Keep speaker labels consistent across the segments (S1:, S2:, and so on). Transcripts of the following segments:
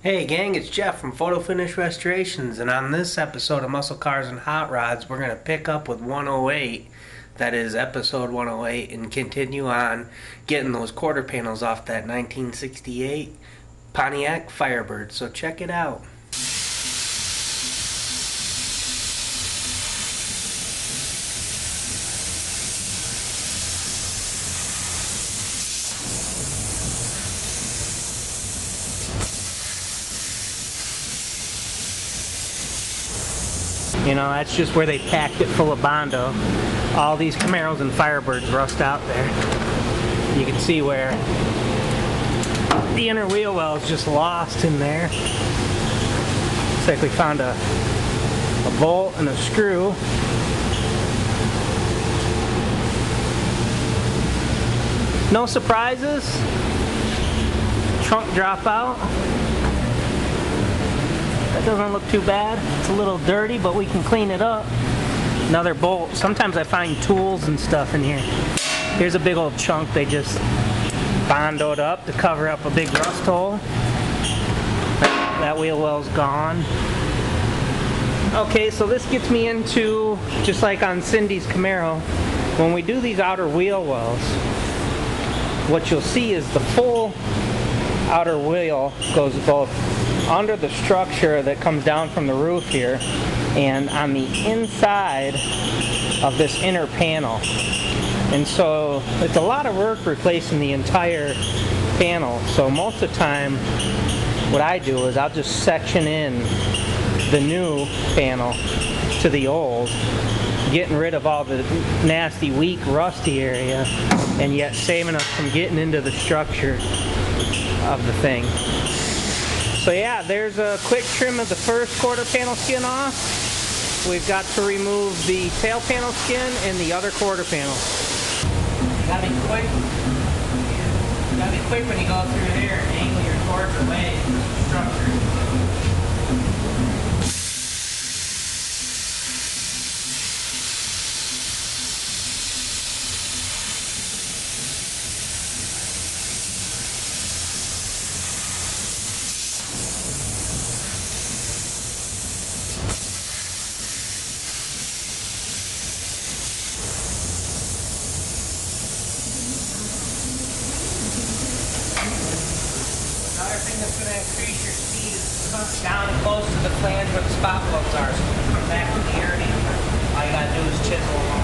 S1: Hey gang, it's Jeff from Photo Finish Restorations, and on this episode of Muscle Cars and Hot Rods, we're going to pick up with 108, that is episode 108, and continue on getting those quarter panels off that 1968 Pontiac Firebird, so check it out. You know, that's just where they packed it full of Bondo. All these Camaros and Firebirds rust out there. You can see where the inner wheel well is just lost in there. Looks like we found a bolt and a screw. No surprises. Trunk dropout. That doesn't look too bad. It's a little dirty, but we can clean it up. Another bolt. Sometimes I find tools and stuff in here. Here's a big old chunk they just Bondoed up to cover up a big rust hole. That wheel well's gone. Okay, so this gets me into, just like on Cindy's Camaro, when we do these outer wheel wells, what you'll see is the full outer wheel goes both under the structure that comes down from the roof here and on the inside of this inner panel. And so it's a lot of work replacing the entire panel. So most of the time what I do is I'll just section in the new panel to the old, getting rid of all the nasty, weak, rusty area, and yet saving us from getting into the structure of the thing. So yeah, there's a quick trim of the first quarter panel skin off. We've got to remove the tail panel skin and the other quarter panel. Gotta be quick. Gotta be quick when you go through there and angle your torch away from the structure. That's going to increase your speed is come down close to the flange where the spot plugs are, so when you come back to the air hammer, all you got to do is chisel along.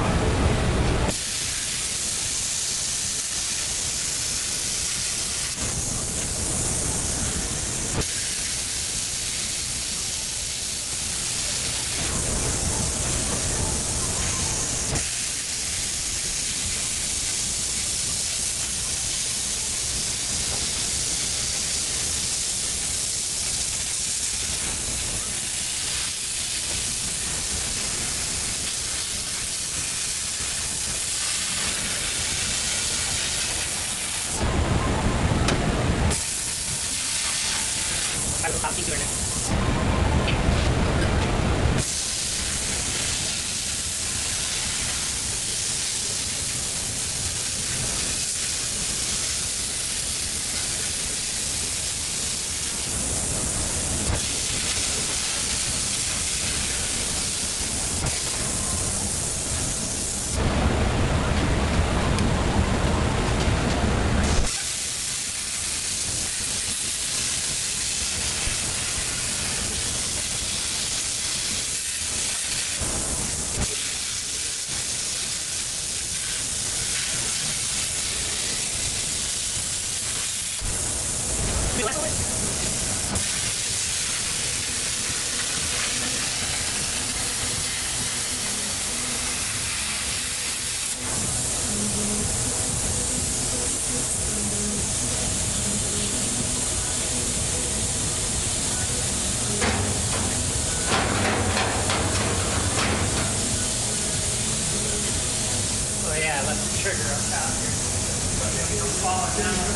S1: Yeah, let the trigger up top here. So maybe don't fall down.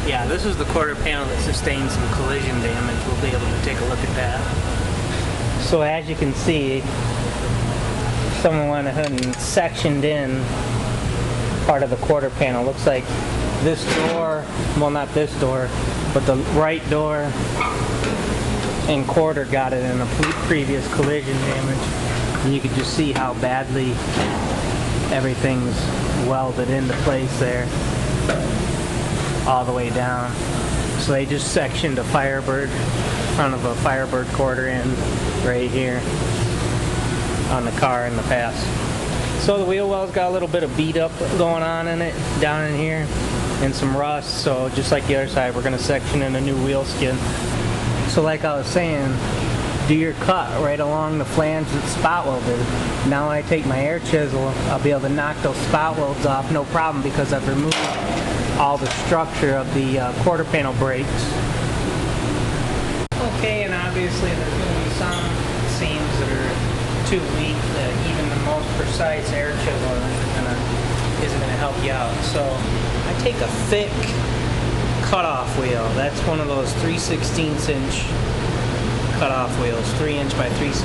S1: Yeah, this is the quarter panel that sustained some collision damage. We'll be able to take a look at that. So as you can see, someone went ahead and sectioned in part of the quarter panel. Looks like this door, well not this door, but the right door and quarter got it in a previous collision damage. And you can just see how badly everything's welded into place there, all the way down. So they just sectioned a Firebird, front of a Firebird quarter in right here on the car in the past. So the wheel well's got a little bit of beat up going on in it down in here and some rust. So just like the other side, we're going to section in a new wheel skin. So like I was saying, do your cut right along the flange that's spot welded. Now I take my air chisel, I'll be able to knock those spot welds off no problem because I've removed all the structure of the quarter panel brakes. Okay, and obviously there's going to be some seams that are too weak that even the most precise air chisel isn't going to help you out. So I take a thick cutoff wheel. That's one of those 3/16 inch cutoff wheels, 3 inch by 3/16 inch.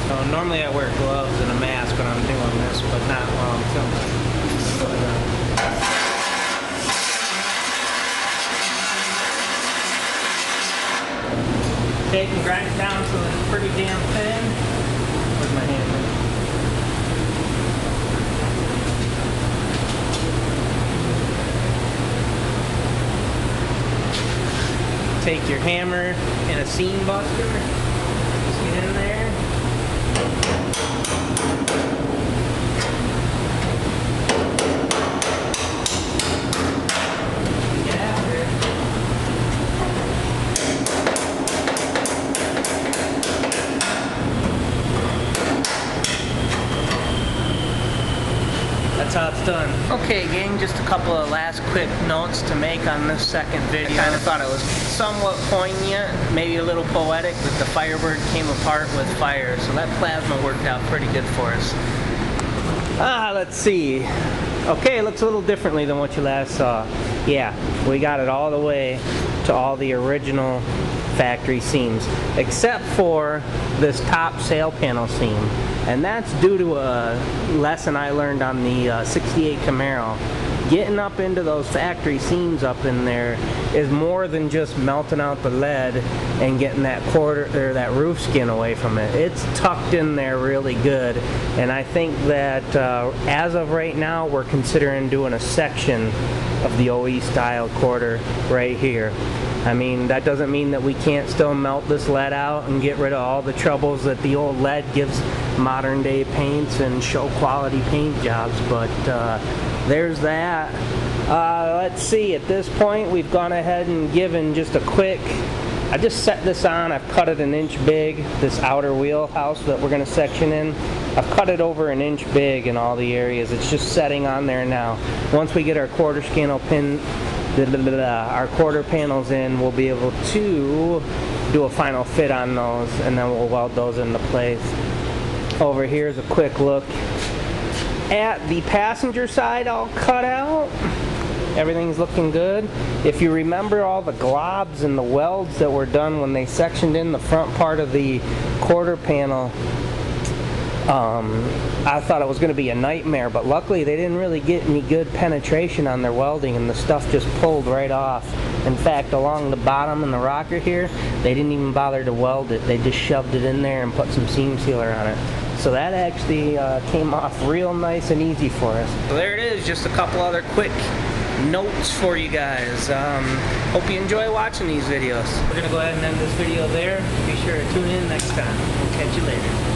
S1: So normally I wear gloves and a mask when I'm doing this, but not while I'm filming. Take and grind it down so it's pretty damn thin. Where's my hammer? Take your hammer and a seam buster, just get in there. Get after it. That's how it's done. Okay gang, just a couple of last quick notes to make on this second video. I kind of thought it was somewhat poignant, maybe a little poetic, that the Firebird came apart with fire. So that plasma worked out pretty good for us. Let's see. Okay, it looks a little differently than what you last saw. Yeah, we got it all the way to all the original factory seams, except for this top sail panel seam. And that's due to a lesson I learned on the 68 Camaro. Getting up into those factory seams up in there is more than just melting out the lead and getting that quarter or that roof skin away from it. It's tucked in there really good, and I think that as of right now we're considering doing a section of the OE style quarter right here. I mean, that doesn't mean that we can't still melt this lead out and get rid of all the troubles that the old lead gives modern day paints and show quality paint jobs, but there's that. Let's see, at this point we've gone ahead and given just a quick, I just set this on, I've cut it 1 inch big, this outer wheelhouse that we're going to section in. I've cut it over 1 inch big in all the areas. It's just setting on there now. Once we get our quarter panels in, we'll be able to do a final fit on those, and then we'll weld those into place. Over here is a quick look at the passenger side, all cut out. Everything's looking good. If you remember all the globs and the welds that were done when they sectioned in the front part of the quarter panel, I thought it was going to be a nightmare, but luckily they didn't really get any good penetration on their welding, and the stuff just pulled right off. In fact, along the bottom and the rocker here, they didn't even bother to weld it. They just shoved it in there and put some seam sealer on it. So that actually came off real nice and easy for us. So there it is, just a couple other quick notes for you guys. Hope you enjoy watching these videos. We're going to go ahead and end this video there. Be sure to tune in next time. We'll catch you later.